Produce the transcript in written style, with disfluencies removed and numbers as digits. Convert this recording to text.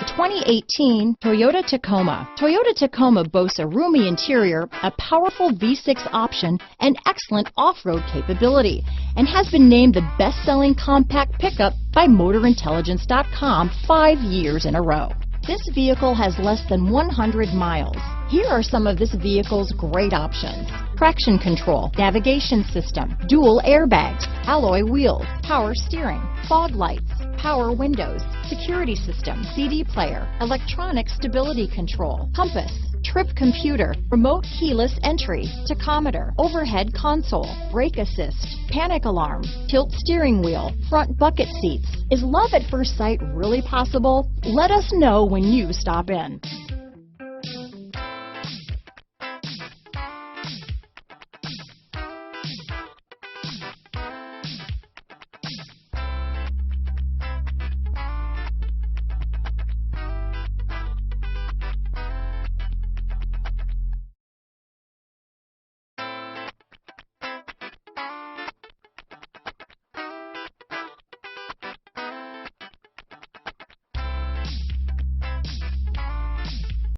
2018 Toyota Tacoma. Toyota Tacoma boasts a roomy interior, a powerful V6 option, and excellent off-road capability, and has been named the best-selling compact pickup by MotorIntelligence.com 5 years in a row. This vehicle has less than 100 miles. Here are some of this vehicle's great options: traction control, navigation system, dual airbags, alloy wheels, power steering, fog lights, power windows, security system, CD player, electronic stability control, compass, trip computer, remote keyless entry, tachometer, overhead console, brake assist, panic alarm, tilt steering wheel, front bucket seats. Is love at first sight really possible? Let us know when you stop in.